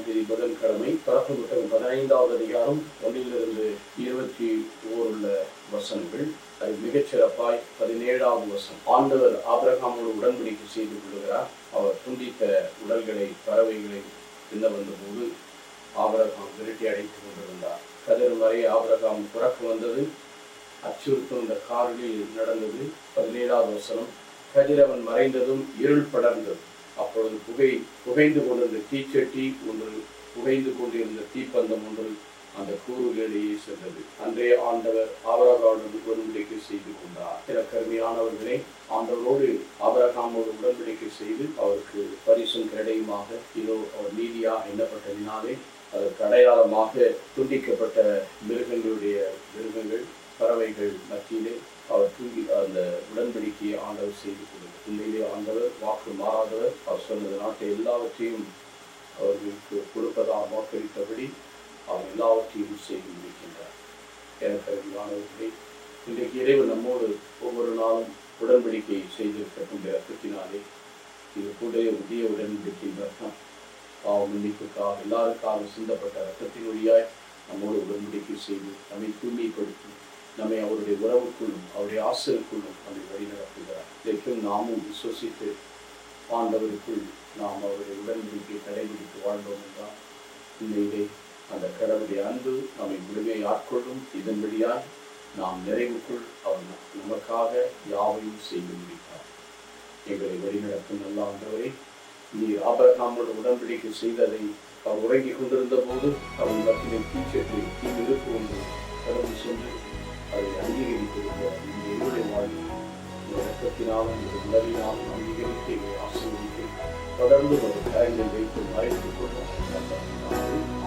தேதி புதன்கிழமை தொடக்க புத்தகம் 15வது அதிகாரம் 1 21 உள்ள வசனங்கள். அது மிகச்சிறப்பாய் 17வது வசனம். ஆண்டவர் ஆபிரகாமோடு உடன்படிக்கை செய்து கொள்கிறார். அவர் துண்டித்த உடல்களை பறவைகளை தின்ன வந்தபோது ஆபிரகாம் விரட்டி அடைத்துக் கொண்டிருந்தார். கதிரும் வரை ஆபிரகாம் புறக்க வந்தது. அச்சுறுத்தும் இந்த காரில் நடந்தது. 17வது வசனம். கதிரவன் மறைந்ததும் இருள் படர்ந்தது. அப்பொழுது புகைந்து கொண்டிருந்த தீச்சட்டி ஒன்று, புகைந்து கொண்டிருந்த தீப்பந்தம் ஒன்று அந்த கூறுகளிலேயே சென்றது. அன்றே ஆண்டவர் ஆபிரகாமோடு உடன்படிக்கை செய்து கொண்டார். எனக்கு அருமையானவர்களே, ஆண்டவரோடு ஆபிரகாமோடு உடன்படிக்கை செய்து அவருக்கு பரிசும் கிடையுமாக இதோ அவர் நீதியாக எண்ணப்பட்டதினாலே அதற்கு அடையாளமாக துண்டிக்கப்பட்ட மிருகங்கள் பறவைகள் மத்தியிலே அவர் தூங்கி அந்த உடன்படிக்கையை ஆண்டவர் செய்து கொடுத்தார். உண்மையிலே ஆண்டவர் வாக்கு மாறாதவர். அவர் சொன்னது நாட்டை எல்லாவற்றையும் அவர்களுக்கு கொடுப்பதாக வாக்களித்தபடி அவர் எல்லாவற்றையும் செய்து முடிக்கின்றார். எனக்கு அருமையானவர்களே, இன்றைக்கு இறைவன் நம்மோடு ஒவ்வொரு நாளும் உடன்படிக்கை செய்திருக்கக்கூடிய ரத்தத்தினாலே இது கூட புதிய உடன்படிக்கையின் ரத்தம் பாவ மன்னிப்புக்காக எல்லாருக்காக சிந்தப்பட்ட ரத்தத்தின் வழியாய் நம்மோடு உடன்படிக்கை செய்து நம்மை தூய்மைப்படுத்தி நம்மை அவருடைய உறவுக்குள்ளும் அவருடைய ஆசிரியருக்குள்ளும் நம்மை வழி நடத்துகிறார். இதைக்கும் நாமும் விசுவசித்து ஆண்டவருக்குள் நாம் அவருடைய உடன்படிக்கை கடைபிடித்து வாழ்ந்தோம் என்றால் உண்மையிலே அந்த கடவுளுடைய அன்பு நம்மை முழுமையை ஆட்கொள்ளும். இதன் வழியாய் நாம் நிறைவுக்குள் அவர் நமக்காக யாவையும் செய்து முடித்தார். எங்களை வழிநடத்தும் நல்ல ஆண்டவரை, நீர் ஆபிரகாமோடு உடன்படிக்கை செய்ததை அவர் உறங்கிக் கொண்டிருந்த போது அவர் மத்தியில் தீச்சட்டி தீ நெருப்பு ஒன்று கடந்து சென்று அதை அங்கீகரித்திருக்கிறார். இந்த என்னுடைய வாழ்வில் இந்த ரத்தத்தினாலும் இந்த உணவினாலும் அங்கீகரித்து எங்களை ஆசீர்வதித்து தொடர்ந்து ஒரு கரங்களை வைத்து மறைத்துக் கொள்ள